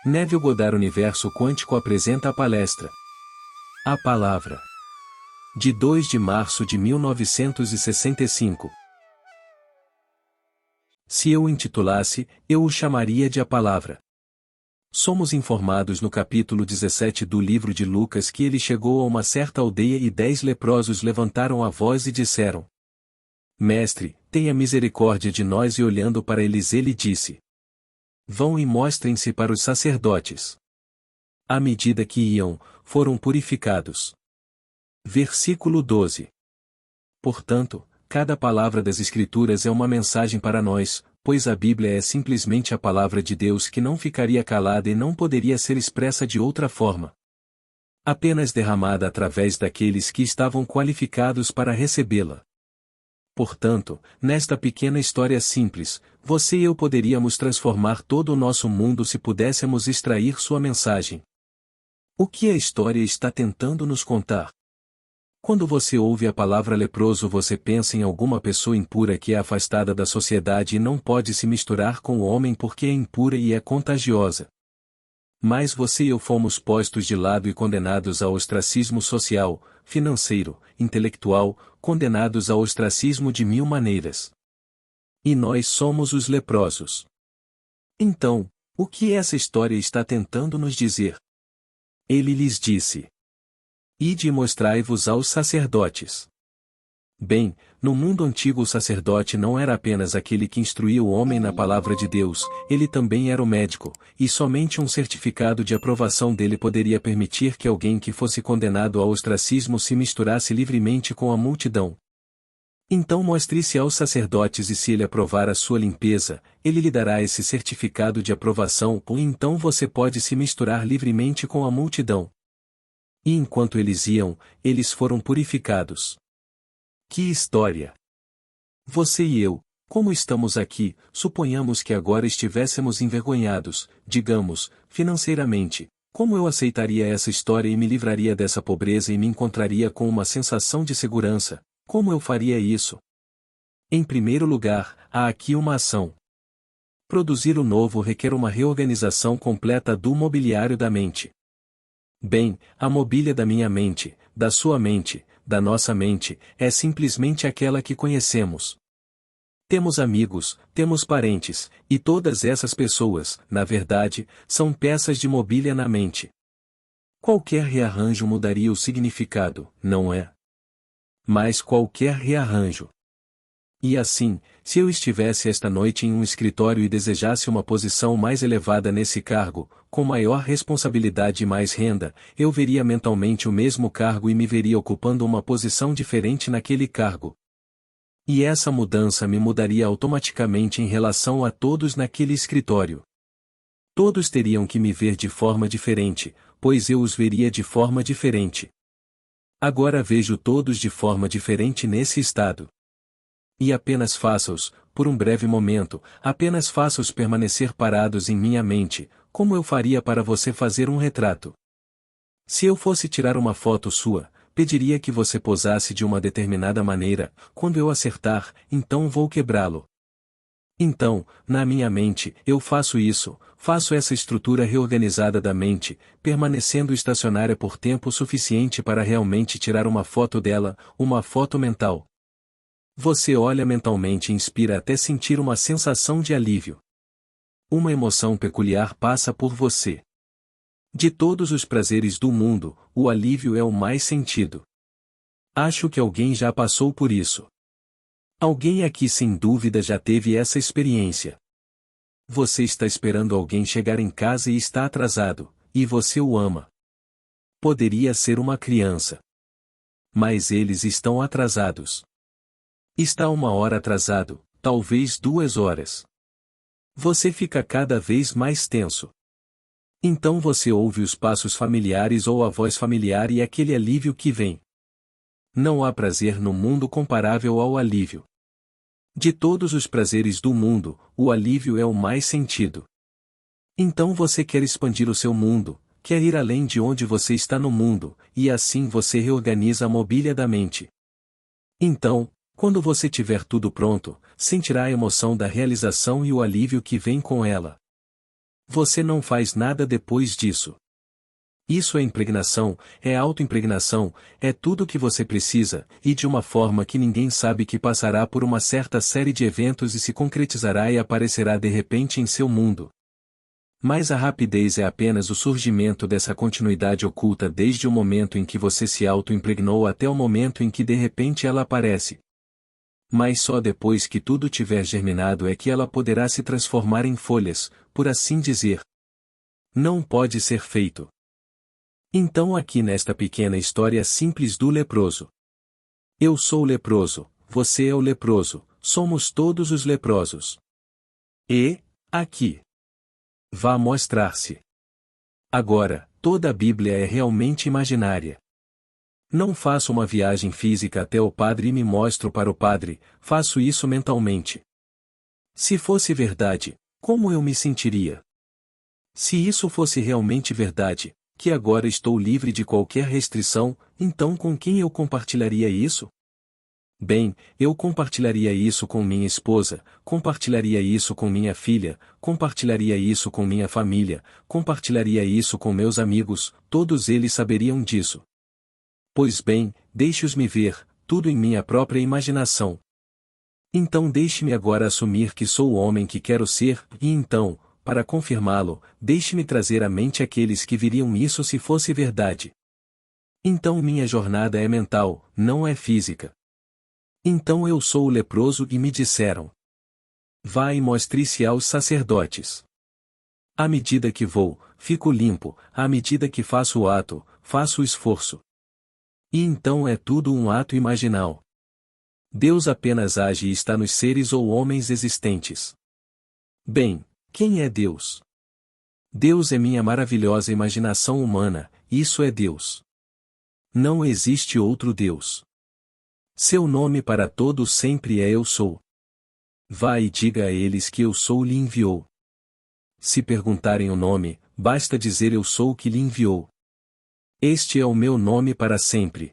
Neville Goddard Universo Quântico apresenta a palestra A Palavra, de 2 de março de 1965. Se eu o intitulasse, eu o chamaria de A Palavra. Somos informados no capítulo 17 do livro de Lucas que ele chegou a uma certa aldeia e 10 leprosos levantaram a voz e disseram: Mestre, tenha misericórdia de nós. E olhando para eles ele disse: Vão e mostrem-se para os sacerdotes. À medida que iam, foram purificados. Versículo 12. Portanto, cada palavra das Escrituras é uma mensagem para nós, pois a Bíblia é simplesmente a palavra de Deus que não ficaria calada e não poderia ser expressa de outra forma. Apenas derramada através daqueles que estavam qualificados para recebê-la. Portanto, nesta pequena história simples, você e eu poderíamos transformar todo o nosso mundo se pudéssemos extrair sua mensagem. O que a história está tentando nos contar? Quando você ouve a palavra leproso, você pensa em alguma pessoa impura que é afastada da sociedade e não pode se misturar com o homem porque é impura e é contagiosa. Mas você e eu fomos postos de lado e condenados ao ostracismo social, financeiro, intelectual, condenados ao ostracismo de 1000 maneiras. E nós somos os leprosos. Então, o que essa história está tentando nos dizer? Ele lhes disse: Ide e mostrai-vos aos sacerdotes. Bem, no mundo antigo o sacerdote não era apenas aquele que instruía o homem na palavra de Deus, ele também era o médico, e somente um certificado de aprovação dele poderia permitir que alguém que fosse condenado ao ostracismo se misturasse livremente com a multidão. Então mostre-se aos sacerdotes e se ele aprovar a sua limpeza, ele lhe dará esse certificado de aprovação e então você pode se misturar livremente com a multidão. E enquanto eles iam, eles foram purificados. Que história! Você e eu, como estamos aqui, suponhamos que agora estivéssemos envergonhados, digamos, financeiramente, como eu aceitaria essa história e me livraria dessa pobreza e me encontraria com uma sensação de segurança? Como eu faria isso? Em primeiro lugar, há aqui uma ação. Produzir o novo requer uma reorganização completa do mobiliário da mente. Bem, a mobília da minha mente, da sua mente, da nossa mente, é simplesmente aquela que conhecemos. Temos amigos, temos parentes, e todas essas pessoas, na verdade, são peças de mobília na mente. Qualquer rearranjo mudaria o significado, não é? Mas qualquer rearranjo. E assim, se eu estivesse esta noite em um escritório e desejasse uma posição mais elevada nesse cargo, com maior responsabilidade e mais renda, eu veria mentalmente o mesmo cargo e me veria ocupando uma posição diferente naquele cargo. E essa mudança me mudaria automaticamente em relação a todos naquele escritório. Todos teriam que me ver de forma diferente, pois eu os veria de forma diferente. Agora vejo todos de forma diferente nesse estado. E apenas faça-os, por um breve momento, apenas faça-os permanecer parados em minha mente, como eu faria para você fazer um retrato. Se eu fosse tirar uma foto sua, pediria que você posasse de uma determinada maneira, quando eu acertar, então vou quebrá-lo. Então, na minha mente, eu faço isso, faço essa estrutura reorganizada da mente, permanecendo estacionária por tempo suficiente para realmente tirar uma foto dela, uma foto mental. Você olha mentalmente e inspira até sentir uma sensação de alívio. Uma emoção peculiar passa por você. De todos os prazeres do mundo, o alívio é o mais sentido. Acho que alguém já passou por isso. Alguém aqui sem dúvida já teve essa experiência. Você está esperando alguém chegar em casa e está atrasado, e você o ama. Poderia ser uma criança. Mas eles estão atrasados. Está 1 hora atrasado, talvez 2 horas. Você fica cada vez mais tenso. Então você ouve os passos familiares ou a voz familiar e aquele alívio que vem. Não há prazer no mundo comparável ao alívio. De todos os prazeres do mundo, o alívio é o mais sentido. Então você quer expandir o seu mundo, quer ir além de onde você está no mundo, e assim você reorganiza a mobília da mente. Então, quando você tiver tudo pronto, sentirá a emoção da realização e o alívio que vem com ela. Você não faz nada depois disso. Isso é impregnação, é autoimpregnação, é tudo o que você precisa, e de uma forma que ninguém sabe, que passará por uma certa série de eventos e se concretizará e aparecerá de repente em seu mundo. Mas a rapidez é apenas o surgimento dessa continuidade oculta desde o momento em que você se autoimpregnou até o momento em que de repente ela aparece. Mas só depois que tudo tiver germinado é que ela poderá se transformar em folhas, por assim dizer. Não pode ser feito. Então aqui nesta pequena história simples do leproso. Eu sou o leproso, você é o leproso, somos todos os leprosos. E, aqui, vá mostrar-se. Agora, toda a Bíblia é realmente imaginária. Não faço uma viagem física até o padre e me mostro para o padre, faço isso mentalmente. Se fosse verdade, como eu me sentiria? Se isso fosse realmente verdade, que agora estou livre de qualquer restrição, então com quem eu compartilharia isso? Bem, eu compartilharia isso com minha esposa, compartilharia isso com minha filha, compartilharia isso com minha família, compartilharia isso com meus amigos, todos eles saberiam disso. Pois bem, deixe-os me ver, tudo em minha própria imaginação. Então deixe-me agora assumir que sou o homem que quero ser, e então, para confirmá-lo, deixe-me trazer à mente aqueles que viriam isso se fosse verdade. Então minha jornada é mental, não é física. Então eu sou o leproso e me disseram: vá e mostre-se aos sacerdotes. À medida que vou, fico limpo, à medida que faço o ato, faço o esforço. E então é tudo um ato imaginal. Deus apenas age e está nos seres ou homens existentes. Bem, quem é Deus? Deus é minha maravilhosa imaginação humana, isso é Deus. Não existe outro Deus. Seu nome para todos sempre é Eu Sou. Vá e diga a eles que Eu Sou lhe enviou. Se perguntarem o nome, basta dizer Eu Sou que lhe enviou. Este é o meu nome para sempre.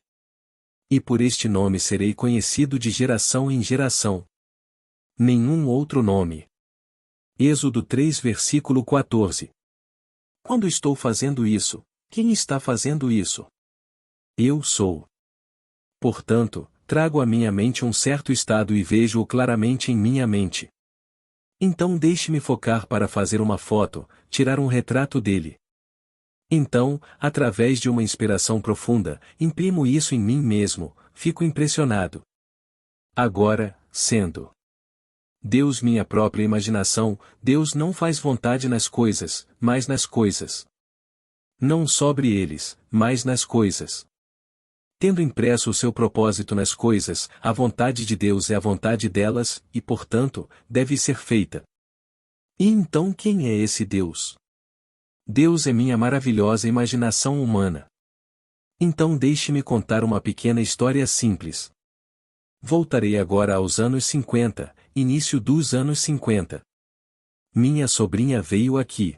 E por este nome serei conhecido de geração em geração. Nenhum outro nome. Êxodo 3 versículo 14. Quando estou fazendo isso, quem está fazendo isso? Eu sou. Portanto, trago à minha mente um certo estado e vejo-o claramente em minha mente. Então deixe-me focar para fazer uma foto, tirar um retrato dele. Então, através de uma inspiração profunda, imprimo isso em mim mesmo, fico impressionado. Agora, sendo Deus minha própria imaginação, Deus não faz vontade nas coisas, mas nas coisas. Não sobre eles, mas nas coisas. Tendo impresso o seu propósito nas coisas, a vontade de Deus é a vontade delas, e portanto, deve ser feita. E então quem é esse Deus? Deus é minha maravilhosa imaginação humana. Então deixe-me contar uma pequena história simples. Voltarei agora aos anos 50, início dos anos 50. Minha sobrinha veio aqui.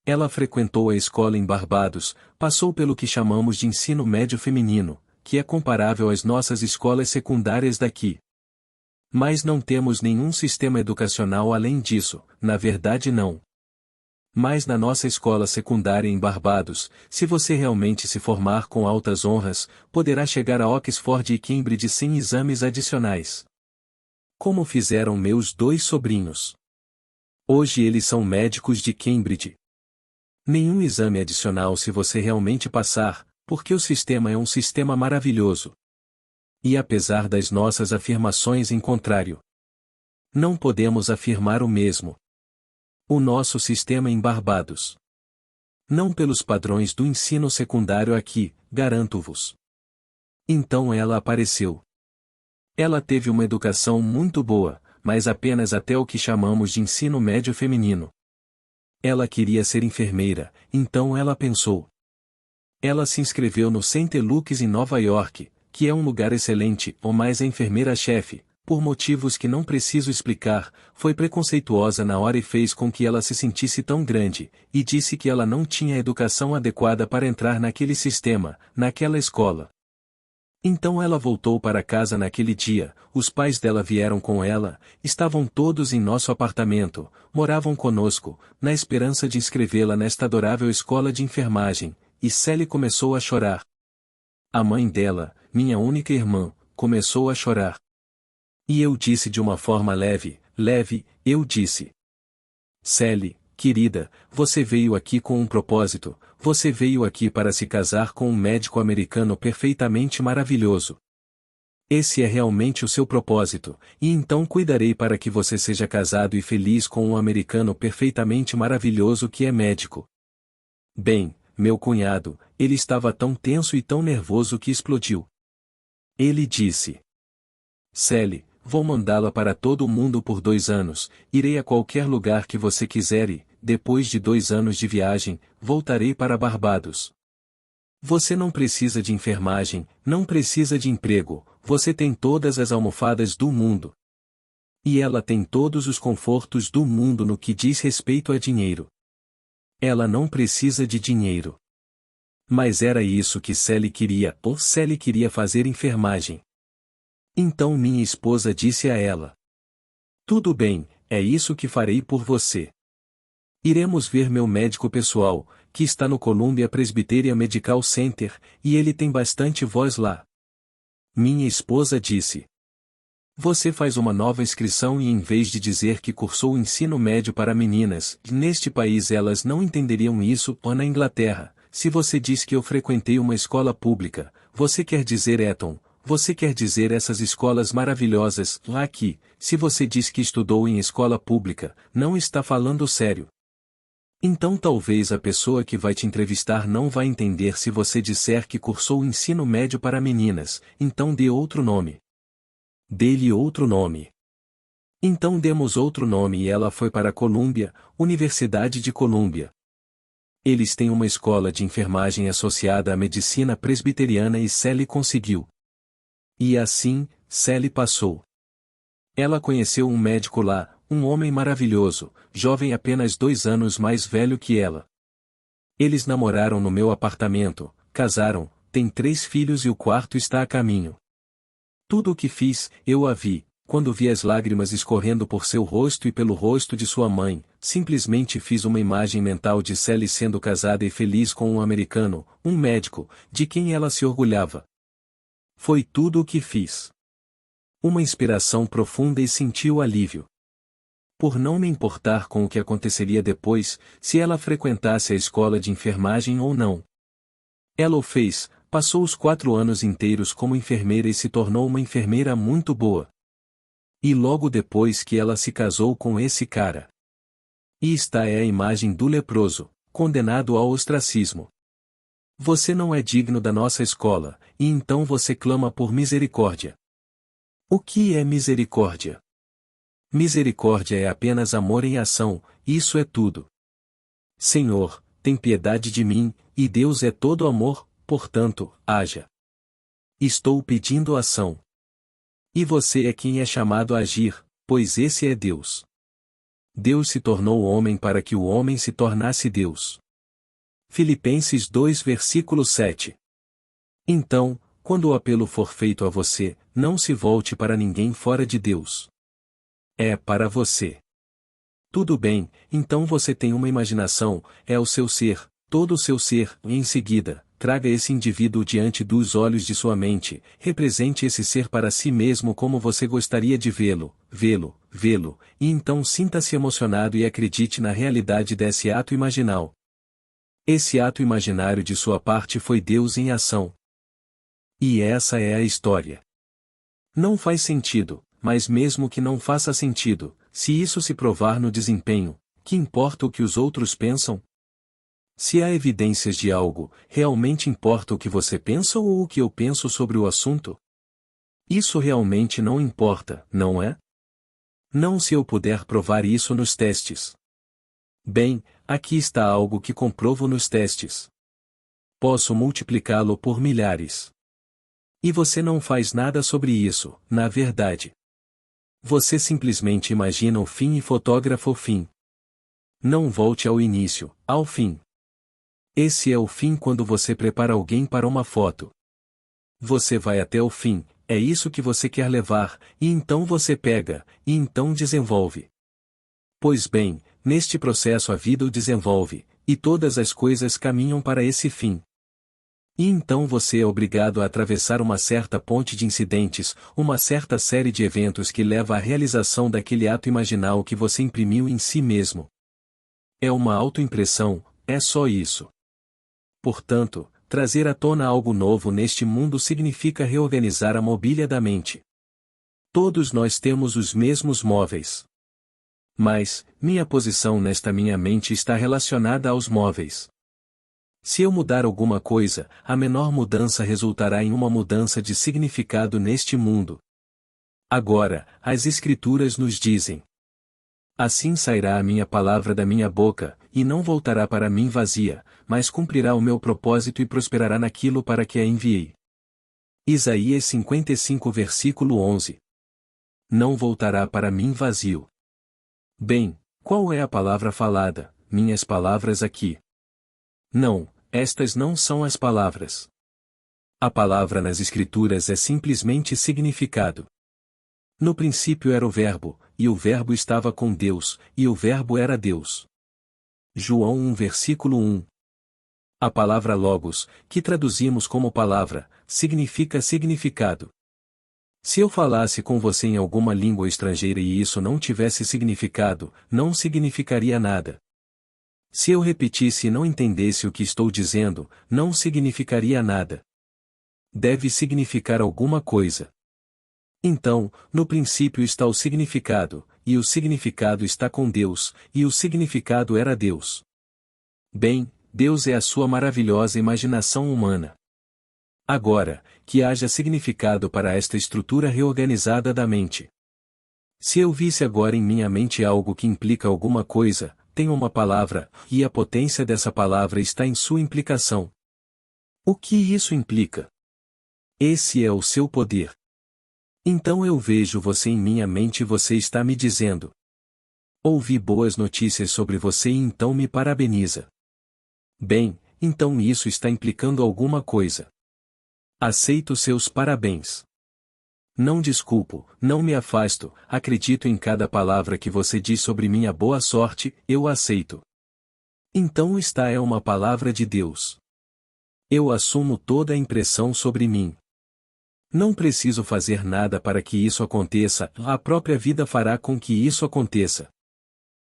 Ela frequentou a escola em Barbados, passou pelo que chamamos de ensino médio feminino, que é comparável às nossas escolas secundárias daqui. Mas não temos nenhum sistema educacional além disso, na verdade não. Mas na nossa escola secundária em Barbados, se você realmente se formar com altas honras, poderá chegar a Oxford e Cambridge sem exames adicionais. Como fizeram meus 2 sobrinhos. Hoje eles são médicos de Cambridge. Nenhum exame adicional se você realmente passar, porque o sistema é um sistema maravilhoso. E apesar das nossas afirmações em contrário, não podemos afirmar o mesmo. O nosso sistema em Barbados. Não pelos padrões do ensino secundário aqui, garanto-vos. Então ela apareceu. Ela teve uma educação muito boa, mas apenas até o que chamamos de ensino médio feminino. Ela queria ser enfermeira, então ela pensou. Ela se inscreveu no St. Luke's em Nova York, que é um lugar excelente, mas a enfermeira-chefe, por motivos que não preciso explicar, foi preconceituosa na hora e fez com que ela se sentisse tão grande, e disse que ela não tinha a educação adequada para entrar naquele sistema, naquela escola. Então ela voltou para casa naquele dia, os pais dela vieram com ela, estavam todos em nosso apartamento, moravam conosco, na esperança de inscrevê-la nesta adorável escola de enfermagem, e Sally começou a chorar. A mãe dela, minha única irmã, começou a chorar. E eu disse de uma forma leve, eu disse: Sally, querida, você veio aqui com um propósito, você veio aqui para se casar com um médico americano perfeitamente maravilhoso. Esse é realmente o seu propósito, e então cuidarei para que você seja casado e feliz com um americano perfeitamente maravilhoso que é médico. Bem, meu cunhado, ele estava tão tenso e tão nervoso que explodiu. Ele disse: Sally, vou mandá-la para todo o mundo por 2 anos, irei a qualquer lugar que você quiser e, depois de 2 anos de viagem, voltarei para Barbados. Você não precisa de enfermagem, não precisa de emprego, você tem todas as almofadas do mundo. E ela tem todos os confortos do mundo no que diz respeito a dinheiro. Ela não precisa de dinheiro. Mas era isso que Sally queria, ou Sally queria fazer enfermagem. Então minha esposa disse a ela: Tudo bem, é isso que farei por você. Iremos ver meu médico pessoal, que está no Columbia Presbyterian Medical Center, e ele tem bastante voz lá. Minha esposa disse: Você faz uma nova inscrição e em vez de dizer que cursou o ensino médio para meninas, neste país elas não entenderiam isso, ou na Inglaterra, se você diz que eu frequentei uma escola pública, você quer dizer Eton, você quer dizer essas escolas maravilhosas, lá aqui, se você diz que estudou em escola pública, não está falando sério. Então talvez a pessoa que vai te entrevistar não vai entender se você disser que cursou o ensino médio para meninas, então dê outro nome. Dê-lhe outro nome. Então demos outro nome e ela foi para Columbia, Universidade de Columbia. Eles têm uma escola de enfermagem associada à medicina presbiteriana e Sally conseguiu. E assim, Sally passou. Ela conheceu um médico lá, um homem maravilhoso, jovem apenas 2 anos mais velho que ela. Eles namoraram no meu apartamento, casaram, têm 3 filhos e o quarto está a caminho. Tudo o que fiz, eu a vi, quando vi as lágrimas escorrendo por seu rosto e pelo rosto de sua mãe, simplesmente fiz uma imagem mental de Sally sendo casada e feliz com um americano, um médico, de quem ela se orgulhava. Foi tudo o que fiz. Uma inspiração profunda e senti o alívio. Por não me importar com o que aconteceria depois, se ela frequentasse a escola de enfermagem ou não. Ela o fez, passou os 4 anos inteiros como enfermeira e se tornou uma enfermeira muito boa. E logo depois que ela se casou com esse cara. E esta é a imagem do leproso, condenado ao ostracismo. Você não é digno da nossa escola, e então você clama por misericórdia. O que é misericórdia? Misericórdia é apenas amor em ação, isso é tudo. Senhor, tem piedade de mim, e Deus é todo amor, portanto, haja. Estou pedindo ação. E você é quem é chamado a agir, pois esse é Deus. Deus se tornou homem para que o homem se tornasse Deus. Filipenses 2 versículo 7. Então, quando o apelo for feito a você, não se volte para ninguém fora de Deus. É para você. Tudo bem, então você tem uma imaginação, é o seu ser, todo o seu ser, e em seguida, traga esse indivíduo diante dos olhos de sua mente, represente esse ser para si mesmo como você gostaria de vê-lo, e então sinta-se emocionado e acredite na realidade desse ato imaginal. Esse ato imaginário de sua parte foi Deus em ação. E essa é a história. Não faz sentido, mas mesmo que não faça sentido, se isso se provar no desempenho, que importa o que os outros pensam? Se há evidências de algo, realmente importa o que você pensa ou o que eu penso sobre o assunto? Isso realmente não importa, não é? Não se eu puder provar isso nos testes. Bem, aqui está algo que comprovo nos testes. Posso multiplicá-lo por milhares. E você não faz nada sobre isso, na verdade. Você simplesmente imagina o fim e fotografa o fim. Não volte ao início, ao fim. Esse é o fim quando você prepara alguém para uma foto. Você vai até o fim, é isso que você quer levar, e então você pega, e então desenvolve. Pois bem, neste processo a vida o desenvolve, e todas as coisas caminham para esse fim. E então você é obrigado a atravessar uma certa ponte de incidentes, uma certa série de eventos que leva à realização daquele ato imaginal que você imprimiu em si mesmo. É uma autoimpressão, é só isso. Portanto, trazer à tona algo novo neste mundo significa reorganizar a mobília da mente. Todos nós temos os mesmos móveis. Mas, minha posição nesta minha mente está relacionada aos móveis. Se eu mudar alguma coisa, a menor mudança resultará em uma mudança de significado neste mundo. Agora, as Escrituras nos dizem: assim sairá a minha palavra da minha boca, e não voltará para mim vazia, mas cumprirá o meu propósito e prosperará naquilo para que a enviei. Isaías 55 versículo 11. Não voltará para mim vazio. Bem, qual é a palavra falada, minhas palavras aqui? Não, estas não são as palavras. A palavra nas Escrituras é simplesmente significado. No princípio era o Verbo, e o Verbo estava com Deus, e o Verbo era Deus. João 1 versículo 1. A palavra logos, que traduzimos como palavra, significa significado. Se eu falasse com você em alguma língua estrangeira e isso não tivesse significado, não significaria nada. Se eu repetisse e não entendesse o que estou dizendo, não significaria nada. Deve significar alguma coisa. Então, no princípio está o significado, e o significado está com Deus, e o significado era Deus. Bem, Deus é a sua maravilhosa imaginação humana. Agora, que haja significado para esta estrutura reorganizada da mente. Se eu visse agora em minha mente algo que implica alguma coisa, tenho uma palavra, e a potência dessa palavra está em sua implicação. O que isso implica? Esse é o seu poder. Então eu vejo você em minha mente e você está me dizendo: ouvi boas notícias sobre você e então me parabeniza. Bem, então isso está implicando alguma coisa. Aceito seus parabéns. Não desculpo, não me afasto, acredito em cada palavra que você diz sobre minha boa sorte, eu aceito. Então esta é uma palavra de Deus. Eu assumo toda a impressão sobre mim. Não preciso fazer nada para que isso aconteça, a própria vida fará com que isso aconteça.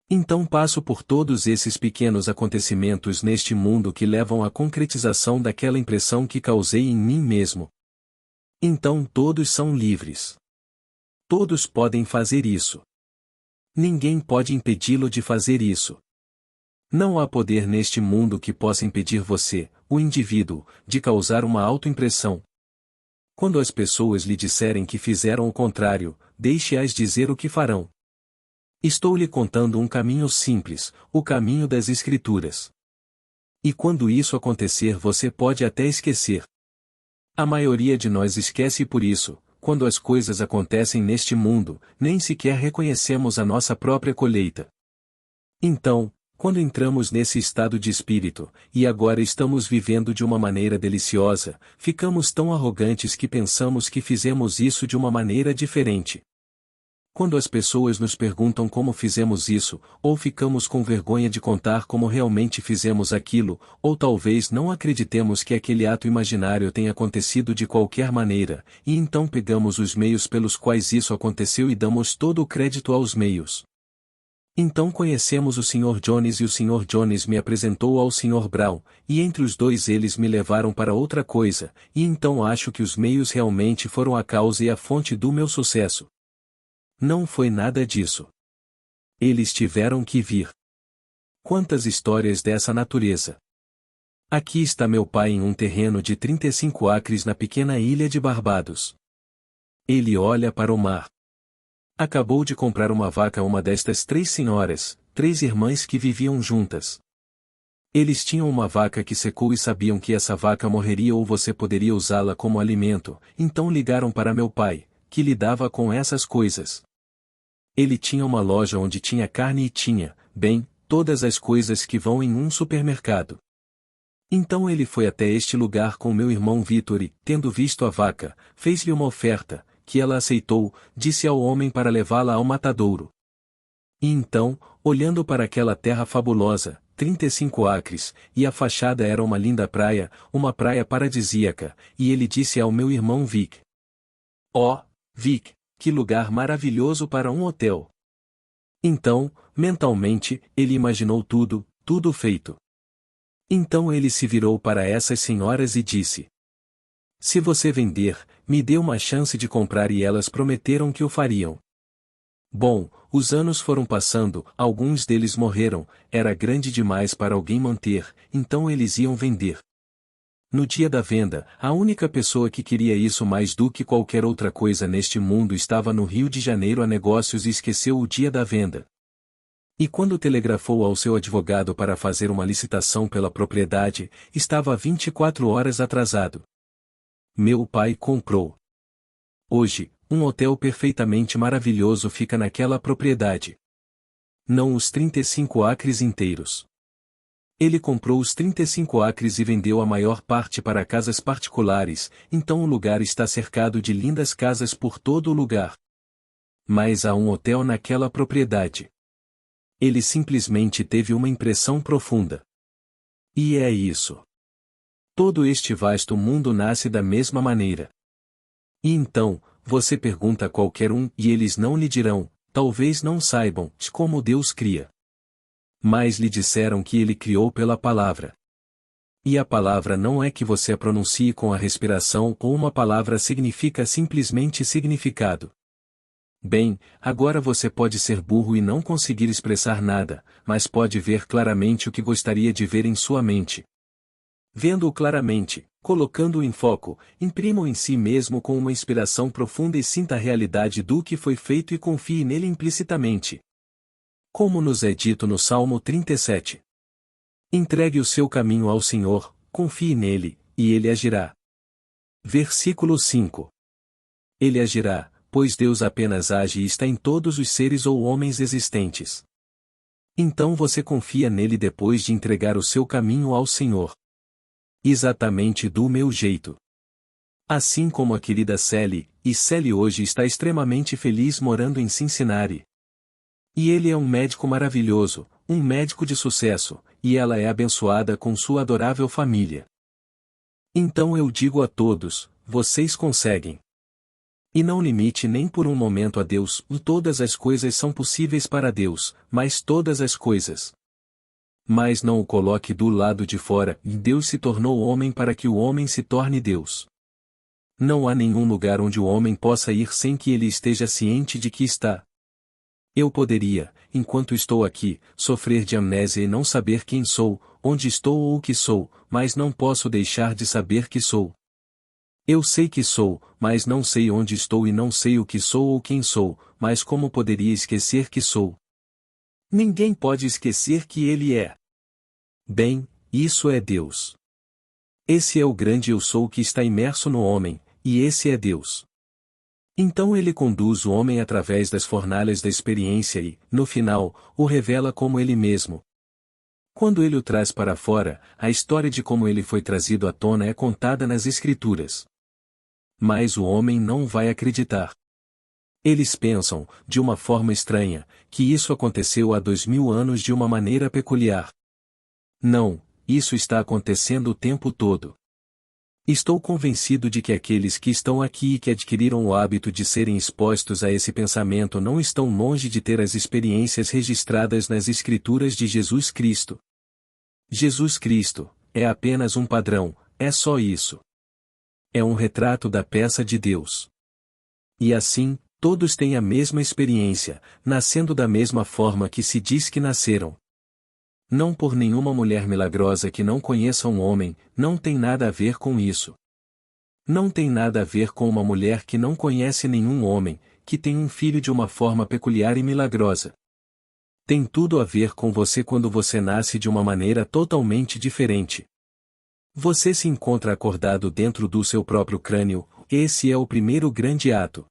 Então passo por todos esses pequenos acontecimentos neste mundo que levam à concretização daquela impressão que causei em mim mesmo. Então todos são livres. Todos podem fazer isso. Ninguém pode impedi-lo de fazer isso. Não há poder neste mundo que possa impedir você, o indivíduo, de causar uma autoimpressão. Quando as pessoas lhe disserem que fizeram o contrário, deixe-as dizer o que farão. Estou lhe contando um caminho simples, o caminho das Escrituras. E quando isso acontecer você pode até esquecer. A maioria de nós esquece e por isso, quando as coisas acontecem neste mundo, nem sequer reconhecemos a nossa própria colheita. Então, quando entramos nesse estado de espírito, e agora estamos vivendo de uma maneira deliciosa, ficamos tão arrogantes que pensamos que fizemos isso de uma maneira diferente. Quando as pessoas nos perguntam como fizemos isso, ou ficamos com vergonha de contar como realmente fizemos aquilo, ou talvez não acreditemos que aquele ato imaginário tenha acontecido de qualquer maneira, e então pegamos os meios pelos quais isso aconteceu e damos todo o crédito aos meios. Então conhecemos o Sr. Jones e o Sr. Jones me apresentou ao Sr. Brown, e entre os dois eles me levaram para outra coisa, e então acho que os meios realmente foram a causa e a fonte do meu sucesso. Não foi nada disso. Eles tiveram que vir. Quantas histórias dessa natureza! Aqui está meu pai em um terreno de 35 acres na pequena ilha de Barbados. Ele olha para o mar. Acabou de comprar uma vaca a uma destas 3 senhoras, 3 irmãs que viviam juntas. Eles tinham uma vaca que secou e sabiam que essa vaca morreria ou você poderia usá-la como alimento, então ligaram para meu pai, que lidava com essas coisas. Ele tinha uma loja onde tinha carne e tinha, bem, todas as coisas que vão em um supermercado. Então ele foi até este lugar com meu irmão Vítor e, tendo visto a vaca, fez-lhe uma oferta, que ela aceitou, disse ao homem para levá-la ao matadouro. E então, olhando para aquela terra fabulosa, 35 acres, e a fachada era uma praia paradisíaca, e ele disse ao meu irmão Vic: "Ó, Vic, que lugar maravilhoso para um hotel!" Então, mentalmente, ele imaginou tudo feito. Então ele se virou para essas senhoras e disse: "Se você vender, me dê uma chance de comprar", e elas prometeram que o fariam. Bom, os anos foram passando, alguns deles morreram, era grande demais para alguém manter, então eles iam vender. No dia da venda, a única pessoa que queria isso mais do que qualquer outra coisa neste mundo estava no Rio de Janeiro a negócios e esqueceu o dia da venda. E quando telegrafou ao seu advogado para fazer uma licitação pela propriedade, estava 24 horas atrasado. Meu pai comprou. Hoje, um hotel perfeitamente maravilhoso fica naquela propriedade. Não os 35 acres inteiros. Ele comprou os 35 acres e vendeu a maior parte para casas particulares, então o lugar está cercado de lindas casas por todo o lugar. Mas há um hotel naquela propriedade. Ele simplesmente teve uma impressão profunda. E é isso. Todo este vasto mundo nasce da mesma maneira. E então, você pergunta a qualquer um e eles não lhe dirão, talvez não saibam, como Deus cria. Mas lhe disseram que ele criou pela palavra. E a palavra não é que você a pronuncie com a respiração ou uma palavra significa simplesmente significado. Bem, agora você pode ser burro e não conseguir expressar nada, mas pode ver claramente o que gostaria de ver em sua mente. Vendo-o claramente, colocando-o em foco, imprima-o em si mesmo com uma inspiração profunda e sinta a realidade do que foi feito e confie nele implicitamente. Como nos é dito no Salmo 37. Entregue o seu caminho ao Senhor, confie nele, e ele agirá. Versículo 5. Ele agirá, pois Deus apenas age e está em todos os seres ou homens existentes. Então você confia nele depois de entregar o seu caminho ao Senhor. Exatamente do meu jeito. Assim como a querida Sally, e Sally hoje está extremamente feliz morando em Cincinnati. E ele é um médico maravilhoso, um médico de sucesso, e ela é abençoada com sua adorável família. Então eu digo a todos, vocês conseguem. E não limite nem por um momento a Deus, todas as coisas são possíveis para Deus, mas todas as coisas. Mas não o coloque do lado de fora, e Deus se tornou homem para que o homem se torne Deus. Não há nenhum lugar onde o homem possa ir sem que ele esteja ciente de que está. Eu poderia, enquanto estou aqui, sofrer de amnésia e não saber quem sou, onde estou ou o que sou, mas não posso deixar de saber que sou. Eu sei que sou, mas não sei onde estou e não sei o que sou ou quem sou, mas como poderia esquecer que sou? Ninguém pode esquecer que ele é. Bem, isso é Deus. Esse é o grande eu sou que está imerso no homem, e esse é Deus. Então ele conduz o homem através das fornalhas da experiência e, no final, o revela como ele mesmo. Quando ele o traz para fora, a história de como ele foi trazido à tona é contada nas Escrituras. Mas o homem não vai acreditar. Eles pensam, de uma forma estranha, que isso aconteceu há 2000 anos de uma maneira peculiar. Não, isso está acontecendo o tempo todo. Estou convencido de que aqueles que estão aqui e que adquiriram o hábito de serem expostos a esse pensamento não estão longe de ter as experiências registradas nas Escrituras de Jesus Cristo. Jesus Cristo é apenas um padrão, é só isso. É um retrato da peça de Deus. E assim, todos têm a mesma experiência, nascendo da mesma forma que se diz que nasceram. Não por nenhuma mulher milagrosa que não conheça um homem, não tem nada a ver com isso. Não tem nada a ver com uma mulher que não conhece nenhum homem, que tem um filho de uma forma peculiar e milagrosa. Tem tudo a ver com você quando você nasce de uma maneira totalmente diferente. Você se encontra acordado dentro do seu próprio crânio, esse é o primeiro grande ato.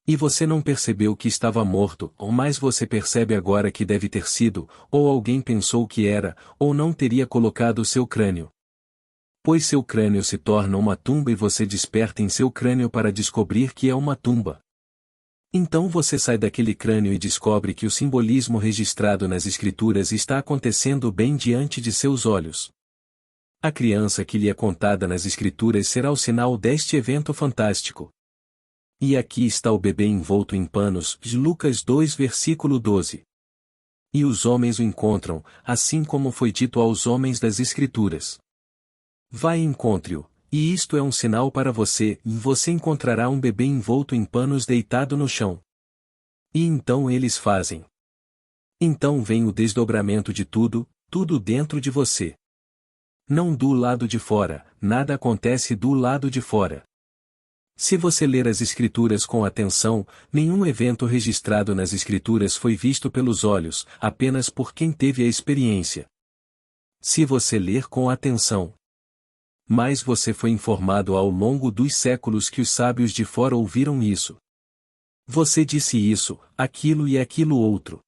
E você não percebeu que estava morto, ou mais você percebe agora que deve ter sido, ou alguém pensou que era, ou não teria colocado o seu crânio. Pois seu crânio se torna uma tumba e você desperta em seu crânio para descobrir que é uma tumba. Então você sai daquele crânio e descobre que o simbolismo registrado nas Escrituras está acontecendo bem diante de seus olhos. A criança que lhe é contada nas Escrituras será o sinal deste evento fantástico. E aqui está o bebê envolto em panos, de Lucas 2 versículo 12. E os homens o encontram, assim como foi dito aos homens das Escrituras. Vai e encontre-o, e isto é um sinal para você, e você encontrará um bebê envolto em panos deitado no chão. E então eles fazem. Então vem o desdobramento de tudo, tudo dentro de você. Não do lado de fora, nada acontece do lado de fora. Se você ler as Escrituras com atenção, nenhum evento registrado nas Escrituras foi visto pelos olhos, apenas por quem teve a experiência. Se você ler com atenção, mas você foi informado ao longo dos séculos que os sábios de fora ouviram isso. Você disse isso, aquilo e aquilo outro.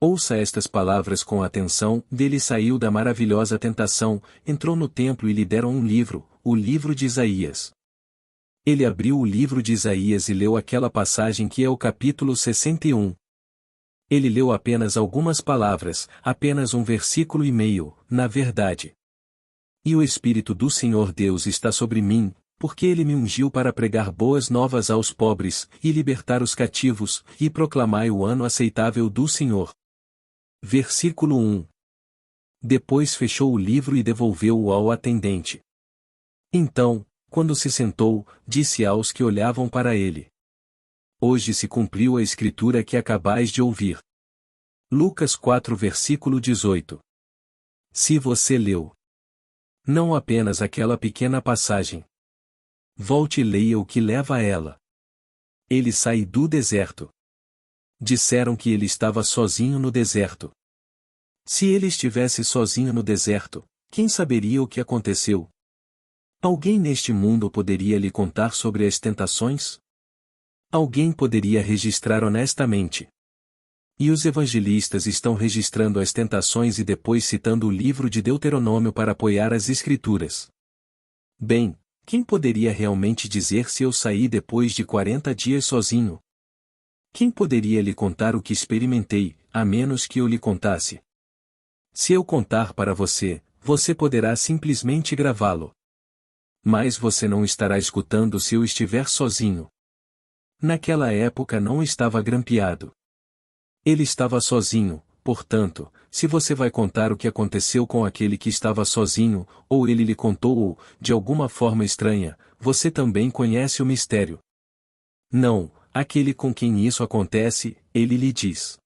Ouça estas palavras com atenção. Dele saiu da maravilhosa tentação, entrou no templo e lhe deram um livro, o livro de Isaías. Ele abriu o livro de Isaías e leu aquela passagem que é o capítulo 61. Ele leu apenas algumas palavras, apenas um versículo e meio, na verdade. E o Espírito do Senhor Deus está sobre mim, porque ele me ungiu para pregar boas novas aos pobres, e libertar os cativos, e proclamar o ano aceitável do Senhor. Versículo 1. Depois fechou o livro e devolveu-o ao atendente. Então, quando se sentou, disse aos que olhavam para ele: Hoje se cumpriu a escritura que acabais de ouvir. Lucas 4 versículo 18. Se você leu não apenas aquela pequena passagem, volte e leia o que leva a ela. Ele sai do deserto. Disseram que ele estava sozinho no deserto. Se ele estivesse sozinho no deserto, quem saberia o que aconteceu? Alguém neste mundo poderia lhe contar sobre as tentações? Alguém poderia registrar honestamente. E os evangelistas estão registrando as tentações e depois citando o livro de Deuteronômio para apoiar as Escrituras. Bem, quem poderia realmente dizer se eu saí depois de 40 dias sozinho? Quem poderia lhe contar o que experimentei, a menos que eu lhe contasse? Se eu contar para você, você poderá simplesmente gravá-lo. Mas você não estará escutando se eu estiver sozinho. Naquela época não estava grampeado. Ele estava sozinho, portanto, se você vai contar o que aconteceu com aquele que estava sozinho, ou ele lhe contou ou, de alguma forma estranha, você também conhece o mistério. Não, aquele com quem isso acontece, ele lhe diz.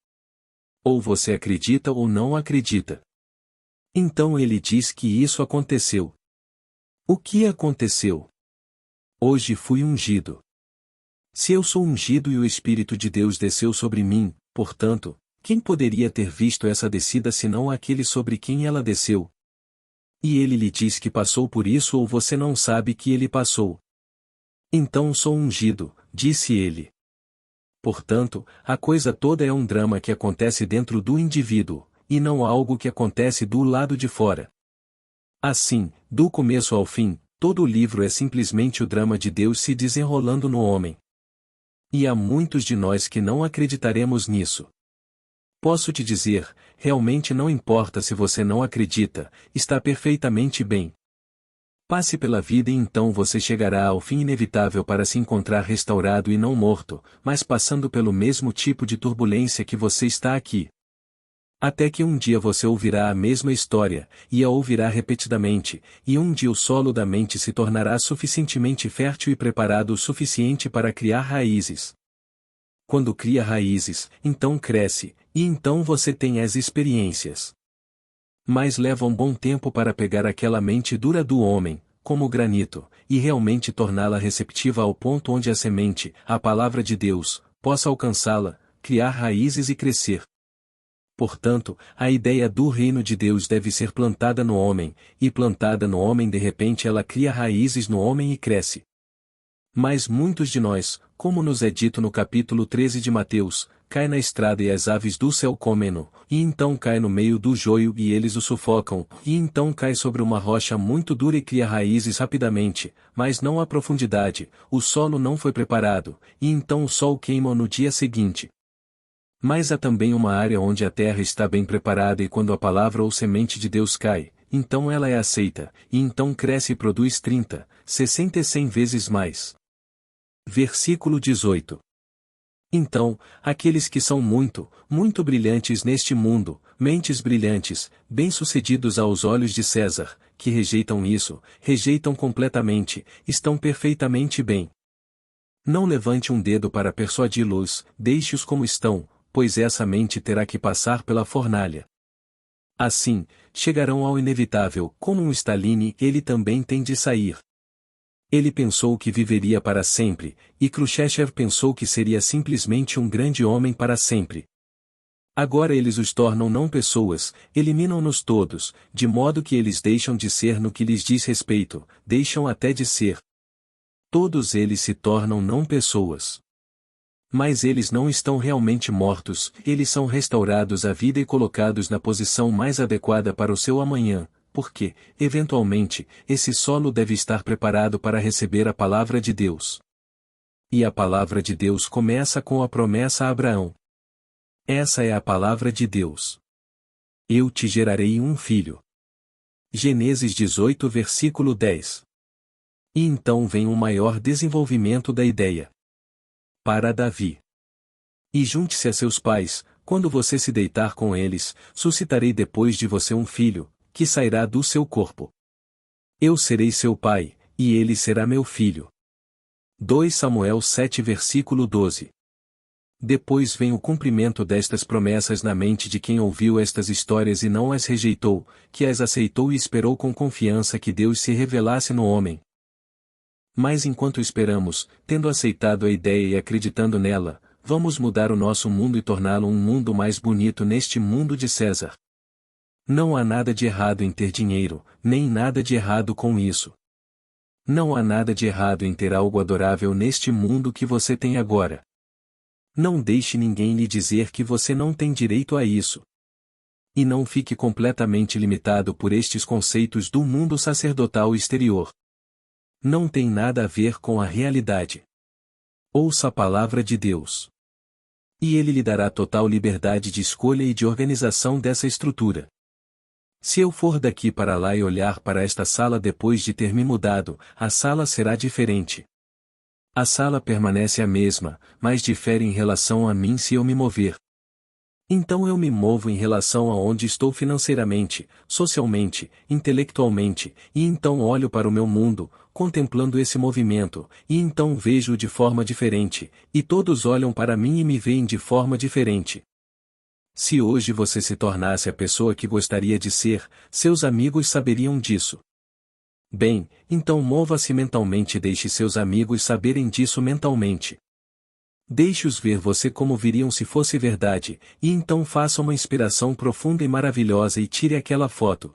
Ou você acredita ou não acredita. Então ele diz que isso aconteceu. O que aconteceu? Hoje fui ungido. Se eu sou ungido e o Espírito de Deus desceu sobre mim, portanto, quem poderia ter visto essa descida senão aquele sobre quem ela desceu? E ele lhe diz que passou por isso ou você não sabe que ele passou? Então sou ungido, disse ele. Portanto, a coisa toda é um drama que acontece dentro do indivíduo, e não algo que acontece do lado de fora. Assim, do começo ao fim, todo o livro é simplesmente o drama de Deus se desenrolando no homem. E há muitos de nós que não acreditaremos nisso. Posso te dizer, realmente não importa se você não acredita, está perfeitamente bem. Passe pela vida e então você chegará ao fim inevitável para se encontrar restaurado e não morto, mas passando pelo mesmo tipo de turbulência que você está aqui. Até que um dia você ouvirá a mesma história, e a ouvirá repetidamente, e um dia o solo da mente se tornará suficientemente fértil e preparado o suficiente para criar raízes. Quando cria raízes, então cresce, e então você tem as experiências. Mas leva um bom tempo para pegar aquela mente dura do homem, como granito, e realmente torná-la receptiva ao ponto onde a semente, a palavra de Deus, possa alcançá-la, criar raízes e crescer. Portanto, a ideia do reino de Deus deve ser plantada no homem, e plantada no homem de repente ela cria raízes no homem e cresce. Mas muitos de nós, como nos é dito no capítulo 13 de Mateus, cai na estrada e as aves do céu comem-no, e então cai no meio do joio e eles o sufocam, e então cai sobre uma rocha muito dura e cria raízes rapidamente, mas não há profundidade, o solo não foi preparado, e então o sol queima no dia seguinte. Mas há também uma área onde a terra está bem preparada e quando a palavra ou semente de Deus cai, então ela é aceita, e então cresce e produz 30, 60 e 100 vezes mais. Versículo 18. Então, aqueles que são muito, muito brilhantes neste mundo, mentes brilhantes, bem-sucedidos aos olhos de César, que rejeitam isso, rejeitam completamente, estão perfeitamente bem. Não levante um dedo para persuadi-los, deixe-os como estão, pois essa mente terá que passar pela fornalha. Assim, chegarão ao inevitável, como um Stalin, ele também tem de sair. Ele pensou que viveria para sempre, e Khrushchev pensou que seria simplesmente um grande homem para sempre. Agora eles os tornam não pessoas, eliminam-nos todos, de modo que eles deixam de ser no que lhes diz respeito, deixam até de ser. Todos eles se tornam não pessoas. Mas eles não estão realmente mortos, eles são restaurados à vida e colocados na posição mais adequada para o seu amanhã. Porque, eventualmente, esse solo deve estar preparado para receber a palavra de Deus. E a palavra de Deus começa com a promessa a Abraão. Essa é a palavra de Deus. Eu te gerarei um filho. Gênesis 18 versículo 10. E então vem um maior desenvolvimento da ideia. Para Davi. E junte-se a seus pais, quando você se deitar com eles, suscitarei depois de você um filho, que sairá do seu corpo. Eu serei seu pai, e ele será meu filho. 2 Samuel 7 versículo 12. Depois vem o cumprimento destas promessas na mente de quem ouviu estas histórias e não as rejeitou, que as aceitou e esperou com confiança que Deus se revelasse no homem. Mas enquanto esperamos, tendo aceitado a ideia e acreditando nela, vamos mudar o nosso mundo e torná-lo um mundo mais bonito neste mundo de César. Não há nada de errado em ter dinheiro, nem nada de errado com isso. Não há nada de errado em ter algo adorável neste mundo que você tem agora. Não deixe ninguém lhe dizer que você não tem direito a isso. E não fique completamente limitado por estes conceitos do mundo sacerdotal exterior. Não tem nada a ver com a realidade. Ouça a palavra de Deus. E Ele lhe dará total liberdade de escolha e de organização dessa estrutura. Se eu for daqui para lá e olhar para esta sala depois de ter me mudado, a sala será diferente. A sala permanece a mesma, mas difere em relação a mim se eu me mover. Então eu me movo em relação a onde estou financeiramente, socialmente, intelectualmente, e então olho para o meu mundo, contemplando esse movimento, e então vejo-o de forma diferente, e todos olham para mim e me veem de forma diferente. Se hoje você se tornasse a pessoa que gostaria de ser, seus amigos saberiam disso. Bem, então mova-se mentalmente e deixe seus amigos saberem disso mentalmente. Deixe-os ver você como viriam se fosse verdade, e então faça uma inspiração profunda e maravilhosa e tire aquela foto.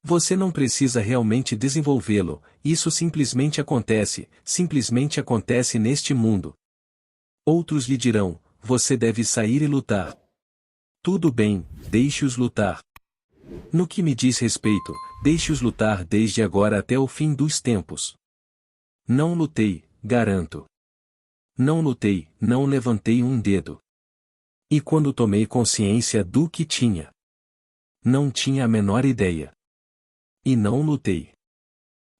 Você não precisa realmente desenvolvê-lo, isso simplesmente acontece neste mundo. Outros lhe dirão, você deve sair e lutar. Tudo bem, deixe-os lutar. No que me diz respeito, deixe-os lutar desde agora até o fim dos tempos. Não lutei, garanto. Não lutei, não levantei um dedo. E quando tomei consciência do que tinha? Não tinha a menor ideia. E não lutei.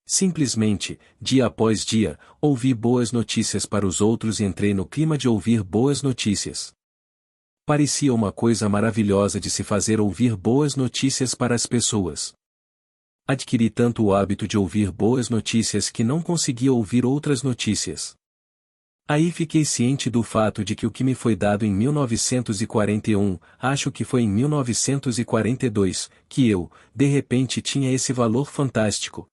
Simplesmente, dia após dia, ouvi boas notícias para os outros e entrei no clima de ouvir boas notícias. Parecia uma coisa maravilhosa de se fazer ouvir boas notícias para as pessoas. Adquiri tanto o hábito de ouvir boas notícias que não conseguia ouvir outras notícias. Aí fiquei ciente do fato de que o que me foi dado em 1941, acho que foi em 1942, que eu, de repente tinha esse valor fantástico.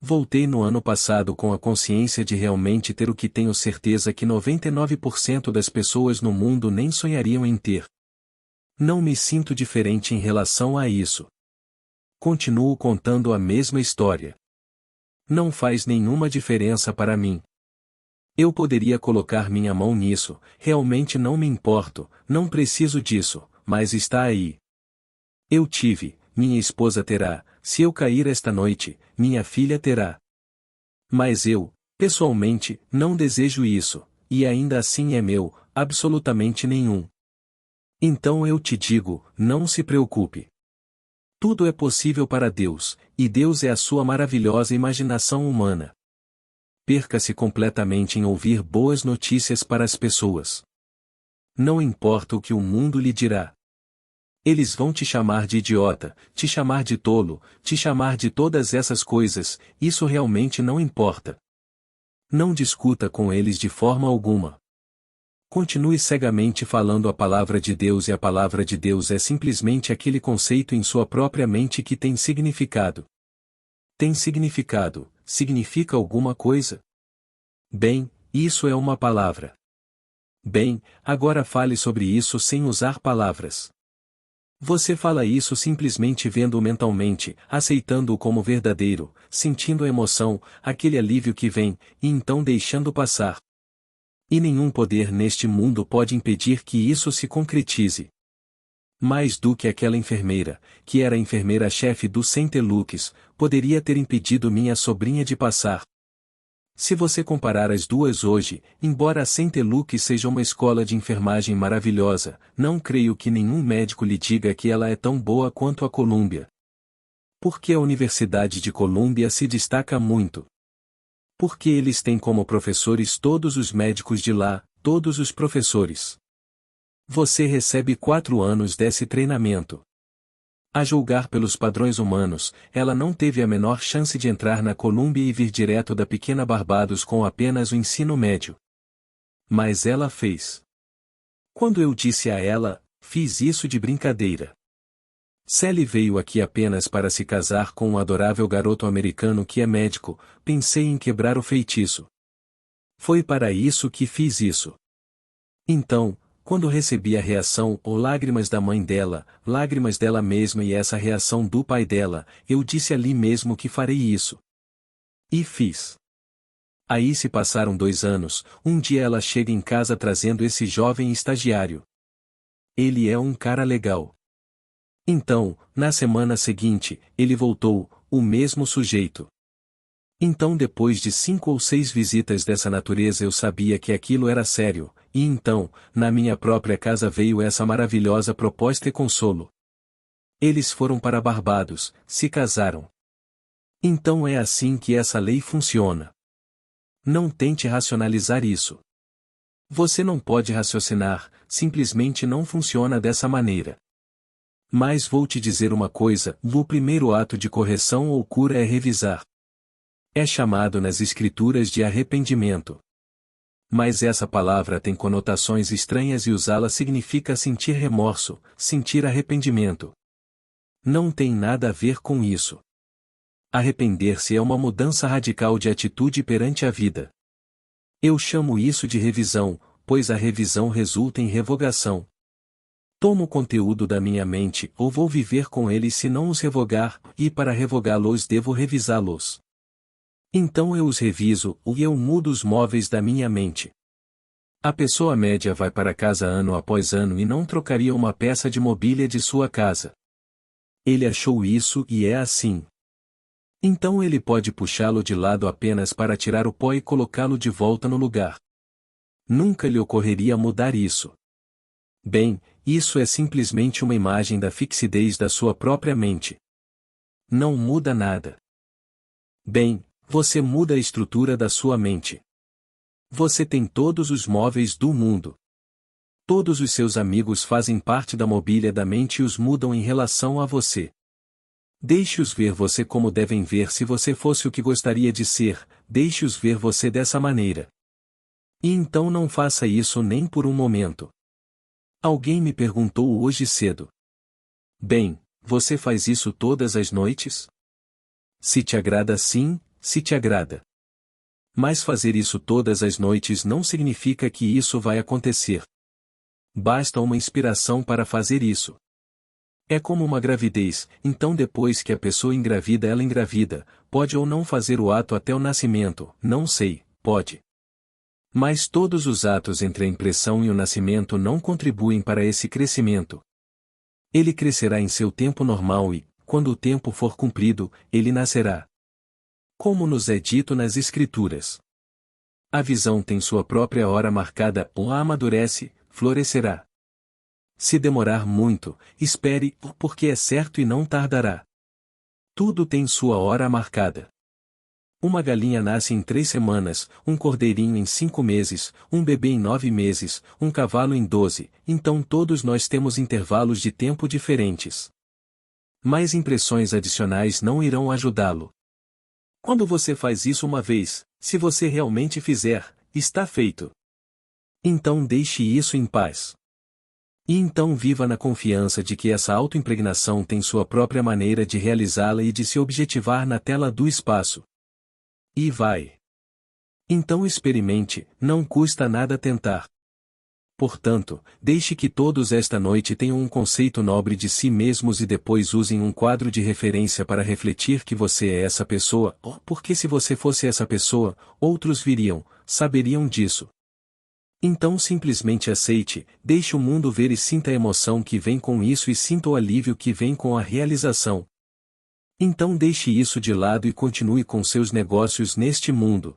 Voltei no ano passado com a consciência de realmente ter o que tenho certeza que 99% das pessoas no mundo nem sonhariam em ter. Não me sinto diferente em relação a isso. Continuo contando a mesma história. Não faz nenhuma diferença para mim. Eu poderia colocar minha mão nisso, realmente não me importo, não preciso disso, mas está aí. Eu tive, minha esposa terá, se eu cair esta noite, minha filha terá. Mas eu, pessoalmente, não desejo isso, e ainda assim é meu, absolutamente nenhum. Então eu te digo, não se preocupe. Tudo é possível para Deus, e Deus é a sua maravilhosa imaginação humana. Perca-se completamente em ouvir boas notícias para as pessoas. Não importa o que o mundo lhe dirá. Eles vão te chamar de idiota, te chamar de tolo, te chamar de todas essas coisas, isso realmente não importa. Não discuta com eles de forma alguma. Continue cegamente falando a palavra de Deus, e a palavra de Deus é simplesmente aquele conceito em sua própria mente que tem significado. Tem significado, significa alguma coisa? Bem, isso é uma palavra. Bem, agora fale sobre isso sem usar palavras. Você fala isso simplesmente vendo-o mentalmente, aceitando-o como verdadeiro, sentindo a emoção, aquele alívio que vem, e então deixando passar. E nenhum poder neste mundo pode impedir que isso se concretize. Mais do que aquela enfermeira, que era a enfermeira-chefe do St. Luke's, poderia ter impedido minha sobrinha de passar. Se você comparar as duas hoje, embora a St. Luke's seja uma escola de enfermagem maravilhosa, não creio que nenhum médico lhe diga que ela é tão boa quanto a Columbia. Porque a Universidade de Columbia se destaca muito. Porque eles têm como professores todos os médicos de lá, todos os professores. Você recebe 4 anos desse treinamento. A julgar pelos padrões humanos, ela não teve a menor chance de entrar na Columbia e vir direto da pequena Barbados com apenas o ensino médio. Mas ela fez. Quando eu disse a ela, fiz isso de brincadeira. Sally veio aqui apenas para se casar com um adorável garoto americano que é médico, pensei em quebrar o feitiço. Foi para isso que fiz isso. Então, quando recebi a reação ou lágrimas da mãe dela, lágrimas dela mesma e essa reação do pai dela, eu disse ali mesmo que farei isso. E fiz. Aí se passaram 2 anos, um dia ela chega em casa trazendo esse jovem estagiário. Ele é um cara legal. Então, na semana seguinte, ele voltou, o mesmo sujeito. Então depois de 5 ou 6 visitas dessa natureza eu sabia que aquilo era sério, e então, na minha própria casa veio essa maravilhosa proposta e consolo. Eles foram para Barbados, se casaram. Então é assim que essa lei funciona. Não tente racionalizar isso. Você não pode raciocinar, simplesmente não funciona dessa maneira. Mas vou te dizer uma coisa, o primeiro ato de correção ou cura é revisar. É chamado nas escrituras de arrependimento. Mas essa palavra tem conotações estranhas e usá-la significa sentir remorso, sentir arrependimento. Não tem nada a ver com isso. Arrepender-se é uma mudança radical de atitude perante a vida. Eu chamo isso de revisão, pois a revisão resulta em revogação. Tomo o conteúdo da minha mente ou vou viver com eles se não os revogar, e para revogá-los devo revisá-los. Então eu os reviso, e eu mudo os móveis da minha mente. A pessoa média vai para casa ano após ano e não trocaria uma peça de mobília de sua casa. Ele achou isso e é assim. Então ele pode puxá-lo de lado apenas para tirar o pó e colocá-lo de volta no lugar. Nunca lhe ocorreria mudar isso. Bem, isso é simplesmente uma imagem da fixidez da sua própria mente. Não muda nada. Bem, você muda a estrutura da sua mente. Você tem todos os móveis do mundo. Todos os seus amigos fazem parte da mobília da mente e os mudam em relação a você. Deixe-os ver você como devem ver se você fosse o que gostaria de ser, deixe-os ver você dessa maneira. E então não faça isso nem por um momento. Alguém me perguntou hoje cedo. Bem, você faz isso todas as noites? Se te agrada sim, se te agrada. Mas fazer isso todas as noites não significa que isso vai acontecer. Basta uma inspiração para fazer isso. É como uma gravidez, então depois que a pessoa engravida ela engravida, pode ou não fazer o ato até o nascimento, não sei, pode. Mas todos os atos entre a impressão e o nascimento não contribuem para esse crescimento. Ele crescerá em seu tempo normal e, quando o tempo for cumprido, ele nascerá. Como nos é dito nas Escrituras. A visão tem sua própria hora marcada, ou amadurece, florescerá. Se demorar muito, espere, porque é certo e não tardará. Tudo tem sua hora marcada. Uma galinha nasce em 3 semanas, um cordeirinho em 5 meses, um bebê em 9 meses, um cavalo em 12, então todos nós temos intervalos de tempo diferentes. Mais impressões adicionais não irão ajudá-lo. Quando você faz isso uma vez, se você realmente fizer, está feito. Então deixe isso em paz. E então viva na confiança de que essa autoimpregnação tem sua própria maneira de realizá-la e de se objetivar na tela do espaço. E vai. Então experimente, não custa nada tentar. Portanto, deixe que todos esta noite tenham um conceito nobre de si mesmos e depois usem um quadro de referência para refletir que você é essa pessoa, porque se você fosse essa pessoa, outros viriam, saberiam disso. Então simplesmente aceite, deixe o mundo ver e sinta a emoção que vem com isso e sinta o alívio que vem com a realização. Então deixe isso de lado e continue com seus negócios neste mundo.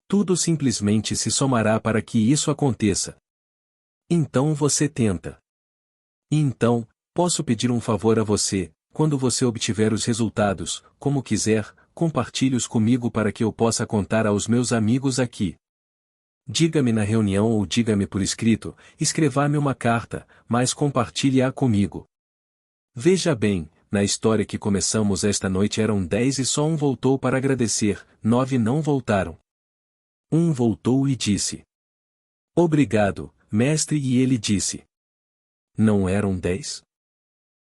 Tudo simplesmente se somará para que isso aconteça. Então você tenta. E então, posso pedir um favor a você, quando você obtiver os resultados, como quiser, compartilhe-os comigo para que eu possa contar aos meus amigos aqui. Diga-me na reunião ou diga-me por escrito, escreva-me uma carta, mas compartilhe-a comigo. Veja bem, na história que começamos esta noite eram 10 e só um voltou para agradecer, 9 não voltaram. Um voltou e disse: Obrigado, mestre, e ele disse: Não eram 10?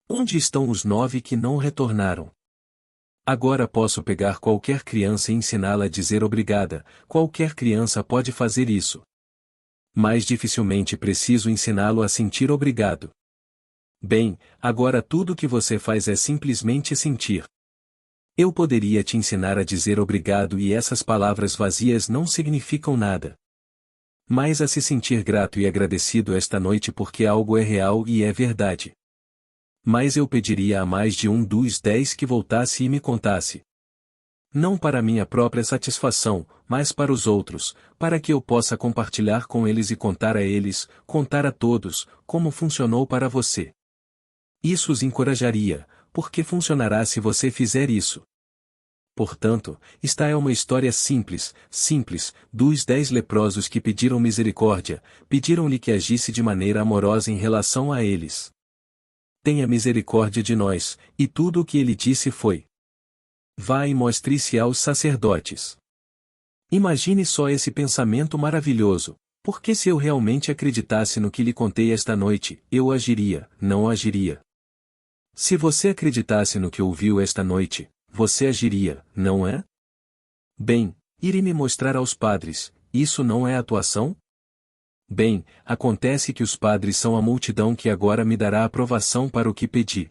Onde estão os 9 que não retornaram? Agora posso pegar qualquer criança e ensiná-la a dizer obrigada, qualquer criança pode fazer isso. Mas dificilmente preciso ensiná-lo a sentir obrigado. Bem, agora tudo o que você faz é simplesmente sentir. Eu poderia te ensinar a dizer obrigado e essas palavras vazias não significam nada. Mas a se sentir grato e agradecido esta noite porque algo é real e é verdade. Mas eu pediria a mais de um dos 10 que voltasse e me contasse. Não para minha própria satisfação, mas para os outros, para que eu possa compartilhar com eles e contar a eles, contar a todos, como funcionou para você. Isso os encorajaria, porque funcionará se você fizer isso. Portanto, esta é uma história simples, dos 10 leprosos que pediram misericórdia, pediram-lhe que agisse de maneira amorosa em relação a eles. Tenha misericórdia de nós, e tudo o que ele disse foi: vá e mostre-se aos sacerdotes. Imagine só esse pensamento maravilhoso, porque se eu realmente acreditasse no que lhe contei esta noite, eu agiria, não agiria. Se você acreditasse no que ouviu esta noite, você agiria, não é? Bem, ir me mostrar aos padres, isso não é atuação? Bem, acontece que os padres são a multidão que agora me dará aprovação para o que pedi.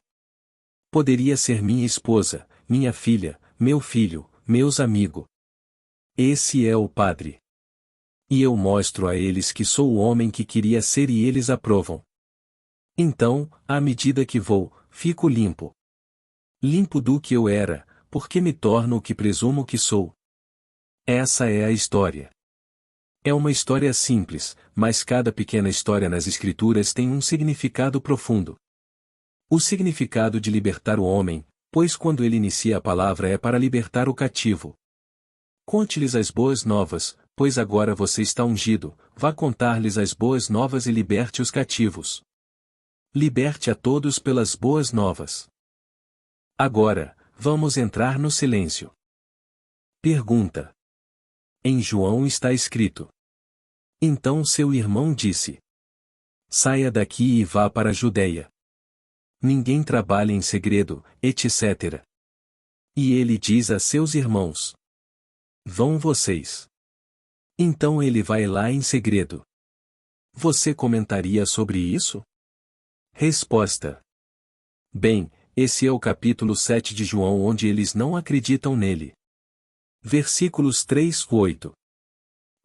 Poderia ser minha esposa, minha filha, meu filho, meus amigos. Esse é o padre. E eu mostro a eles que sou o homem que queria ser e eles aprovam. Então, à medida que vou, fico limpo. Limpo do que eu era, porque me torno o que presumo que sou. Essa é a história. É uma história simples, mas cada pequena história nas Escrituras tem um significado profundo. O significado de libertar o homem, pois quando ele inicia a palavra é para libertar o cativo. Conte-lhes as boas novas, pois agora você está ungido, vá contar-lhes as boas novas e liberte os cativos. Liberte a todos pelas boas novas. Agora, vamos entrar no silêncio. Pergunta. Em João está escrito: então seu irmão disse: saia daqui e vá para a Judeia. Ninguém trabalha em segredo, etc. E ele diz a seus irmãos: vão vocês. Então ele vai lá em segredo. Você comentaria sobre isso? Resposta. Bem, esse é o capítulo 7 de João onde eles não acreditam nele. Versículos 3-8.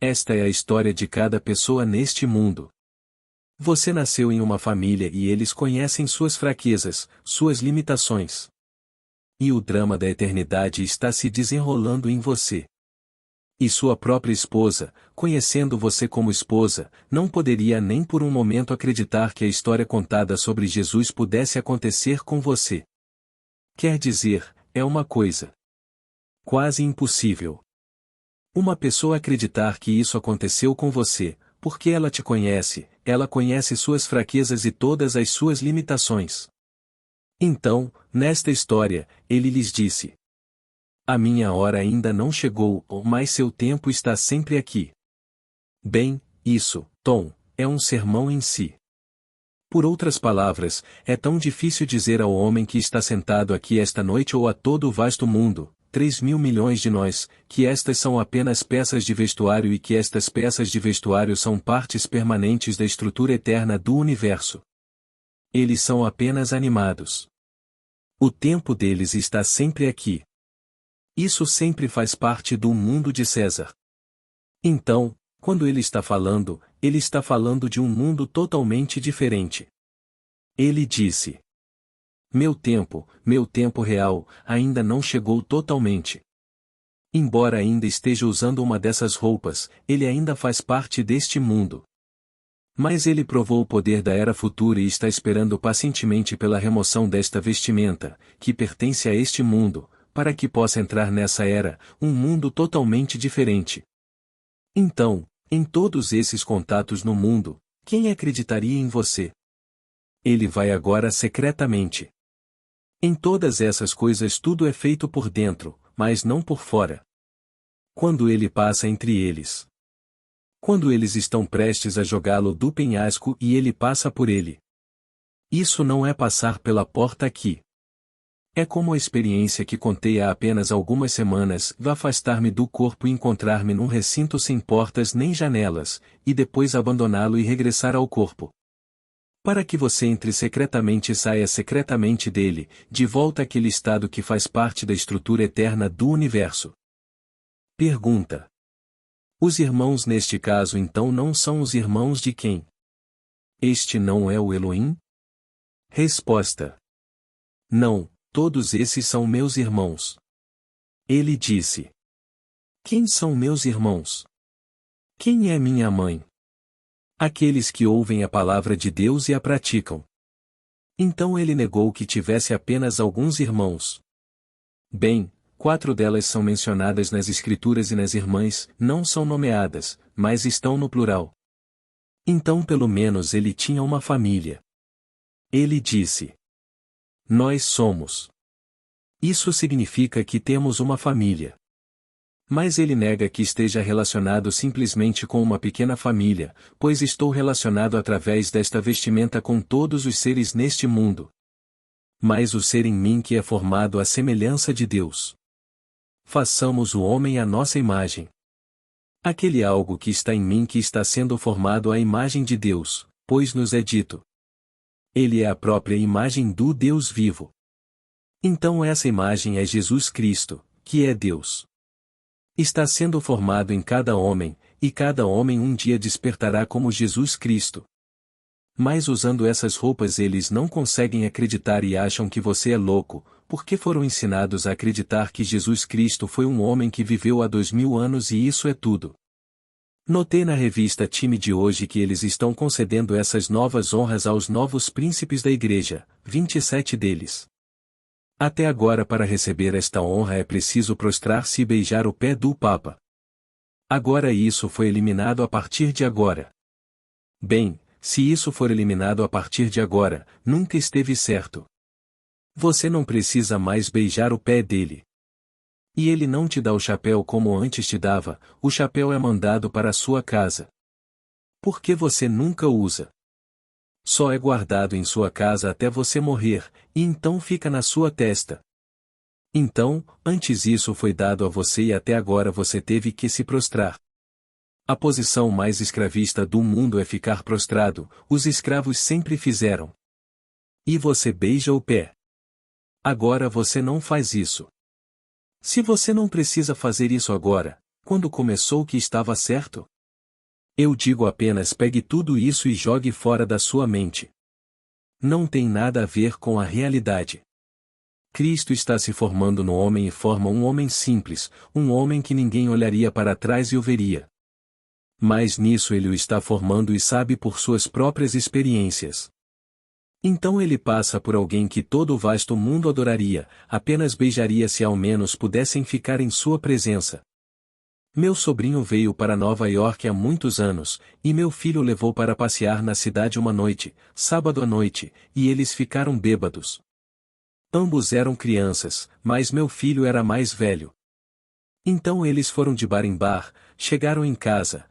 Esta é a história de cada pessoa neste mundo. Você nasceu em uma família e eles conhecem suas fraquezas, suas limitações. E o drama da eternidade está se desenrolando em você. E sua própria esposa, conhecendo você como esposa, não poderia nem por um momento acreditar que a história contada sobre Jesus pudesse acontecer com você. Quer dizer, é uma coisa quase impossível. Uma pessoa acreditar que isso aconteceu com você, porque ela te conhece, ela conhece suas fraquezas e todas as suas limitações. Então, nesta história, ele lhes disse: a minha hora ainda não chegou, mas seu tempo está sempre aqui. Bem, isso, Tom, é um sermão em si. Por outras palavras, é tão difícil dizer ao homem que está sentado aqui esta noite ou a todo o vasto mundo, 3.000 milhões de nós, que estas são apenas peças de vestuário e que estas peças de vestuário são partes permanentes da estrutura eterna do universo. Eles são apenas animados. O tempo deles está sempre aqui. Isso sempre faz parte do mundo de César. Então, quando ele está falando de um mundo totalmente diferente. Ele disse: meu tempo real, ainda não chegou totalmente. Embora ainda esteja usando uma dessas roupas, ele ainda faz parte deste mundo. Mas ele provou o poder da era futura e está esperando pacientemente pela remoção desta vestimenta, que pertence a este mundo, para que possa entrar nessa era, um mundo totalmente diferente. Então, em todos esses contatos no mundo, quem acreditaria em você? Ele vai agora secretamente. Em todas essas coisas tudo é feito por dentro, mas não por fora. Quando ele passa entre eles. Quando eles estão prestes a jogá-lo do penhasco e ele passa por ele. Isso não é passar pela porta aqui. É como a experiência que contei há apenas algumas semanas, afastar-me do corpo e encontrar-me num recinto sem portas nem janelas, e depois abandoná-lo e regressar ao corpo. Para que você entre secretamente e saia secretamente dele, de volta àquele estado que faz parte da estrutura eterna do universo. Pergunta: os irmãos neste caso então não são os irmãos de quem? Este não é o Elohim? Resposta: não, todos esses são meus irmãos. Ele disse: quem são meus irmãos? Quem é minha mãe? Aqueles que ouvem a palavra de Deus e a praticam. Então ele negou que tivesse apenas alguns irmãos. Bem, 4 delas são mencionadas nas Escrituras e nas irmãs, não são nomeadas, mas estão no plural. Então pelo menos ele tinha uma família. Ele disse: nós somos. Isso significa que temos uma família. Mas ele nega que esteja relacionado simplesmente com uma pequena família, pois estou relacionado através desta vestimenta com todos os seres neste mundo. Mas o ser em mim que é formado à semelhança de Deus. Façamos o homem à nossa imagem. Aquele algo que está em mim que está sendo formado à imagem de Deus, pois nos é dito: ele é a própria imagem do Deus vivo. Então essa imagem é Jesus Cristo, que é Deus. Está sendo formado em cada homem, e cada homem um dia despertará como Jesus Cristo. Mas usando essas roupas eles não conseguem acreditar e acham que você é louco, porque foram ensinados a acreditar que Jesus Cristo foi um homem que viveu há 2000 anos e isso é tudo. Notei na revista Time de hoje que eles estão concedendo essas novas honras aos novos príncipes da igreja, 27 deles. Até agora para receber esta honra é preciso prostrar-se e beijar o pé do Papa. Agora isso foi eliminado a partir de agora. Bem, se isso for eliminado a partir de agora, nunca esteve certo. Você não precisa mais beijar o pé dele. E ele não te dá o chapéu como antes te dava, o chapéu é mandado para a sua casa. Por que você nunca usa? Só é guardado em sua casa até você morrer, e então fica na sua testa. Então, antes isso foi dado a você e até agora você teve que se prostrar. A posição mais escravista do mundo é ficar prostrado, os escravos sempre fizeram. E você beija o pé. Agora você não faz isso. Se você não precisa fazer isso agora, quando começou que estava certo? Eu digo apenas pegue tudo isso e jogue fora da sua mente. Não tem nada a ver com a realidade. Cristo está se formando no homem e forma um homem simples, um homem que ninguém olharia para trás e o veria. Mas nisso ele o está formando e sabe por suas próprias experiências. Então ele passa por alguém que todo o vasto mundo adoraria, apenas beijaria se ao menos pudessem ficar em sua presença. Meu sobrinho veio para Nova York há muitos anos, e meu filho o levou para passear na cidade uma noite, sábado à noite, e eles ficaram bêbados. Ambos eram crianças, mas meu filho era mais velho. Então eles foram de bar em bar, chegaram em casa,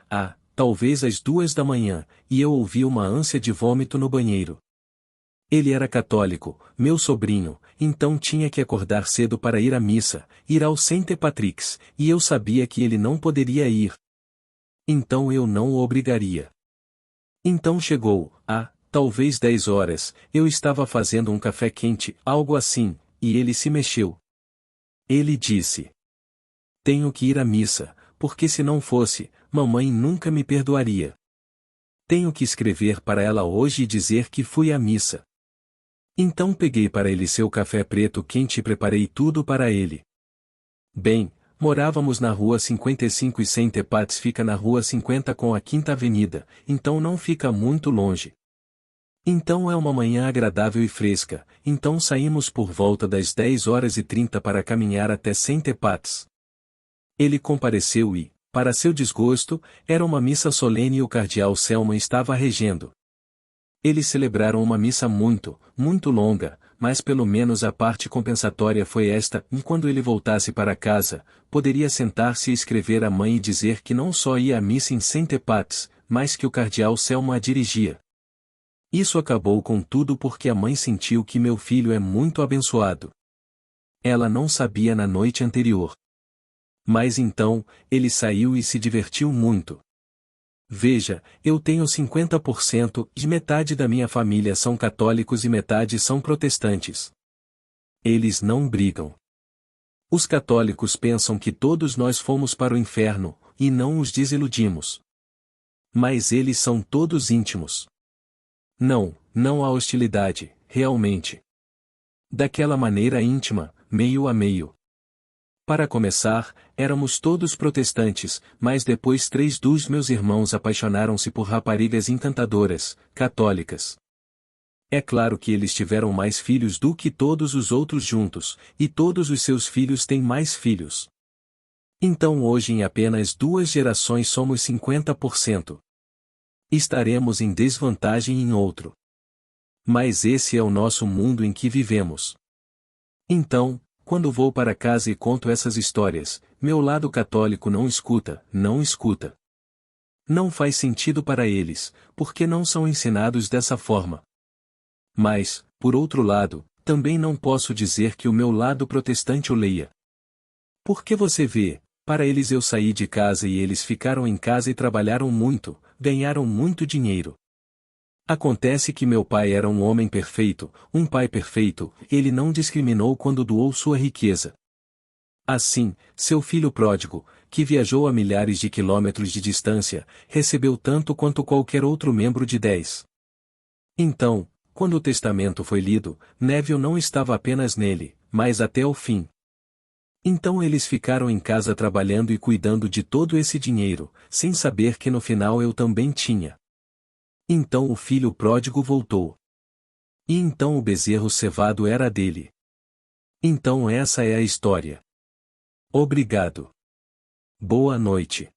talvez às 2 da manhã, e eu ouvi uma ânsia de vômito no banheiro. Ele era católico, meu sobrinho, então tinha que acordar cedo para ir à missa, ir ao St. Patrick's, e eu sabia que ele não poderia ir. Então eu não o obrigaria. Então chegou, talvez 10 horas, eu estava fazendo um café quente, algo assim, e ele se mexeu. Ele disse: tenho que ir à missa, porque se não fosse, mamãe nunca me perdoaria. Tenho que escrever para ela hoje e dizer que fui à missa. Então peguei para ele seu café preto quente e preparei tudo para ele. Bem, morávamos na rua 55 e St. Pat's fica na rua 50 com a Quinta Avenida, então não fica muito longe. Então é uma manhã agradável e fresca, então saímos por volta das 10h30 para caminhar até St. Pat's. Ele compareceu e, para seu desgosto, era uma missa solene e o cardeal Selman estava regendo. Eles celebraram uma missa muito longa, mas pelo menos a parte compensatória foi esta, e quando ele voltasse para casa, poderia sentar-se e escrever à mãe e dizer que não só ia à missa em St. Pat's, mas que o cardeal Selman a dirigia. Isso acabou com tudo porque a mãe sentiu que meu filho é muito abençoado. Ela não sabia na noite anterior. Mas então, ele saiu e se divertiu muito. Veja, eu tenho 50% e metade da minha família são católicos e metade são protestantes. Eles não brigam. Os católicos pensam que todos nós fomos para o inferno, e não os desiludimos. Mas eles são todos íntimos. Não há hostilidade, realmente. Daquela maneira íntima, meio a meio. Para começar, éramos todos protestantes, mas depois 3 dos meus irmãos apaixonaram-se por raparigas encantadoras, católicas. É claro que eles tiveram mais filhos do que todos os outros juntos, e todos os seus filhos têm mais filhos. Então hoje em apenas 2 gerações somos 50%. Estaremos em desvantagem em outro. Mas esse é o nosso mundo em que vivemos. Então, quando vou para casa e conto essas histórias, meu lado católico não escuta. Não faz sentido para eles, porque não são ensinados dessa forma. Mas, por outro lado, também não posso dizer que o meu lado protestante o leia. Porque você vê, para eles eu saí de casa e eles ficaram em casa e trabalharam muito, ganharam muito dinheiro. Acontece que meu pai era um homem perfeito, um pai perfeito, ele não discriminou quando doou sua riqueza. Assim, seu filho pródigo, que viajou a milhares de quilômetros de distância, recebeu tanto quanto qualquer outro membro de 10. Então, quando o testamento foi lido, Neville não estava apenas nele, mas até o fim. Então eles ficaram em casa trabalhando e cuidando de todo esse dinheiro, sem saber que no final eu também tinha. Então o filho pródigo voltou. E então o bezerro cevado era dele. Então essa é a história. Obrigado. Boa noite.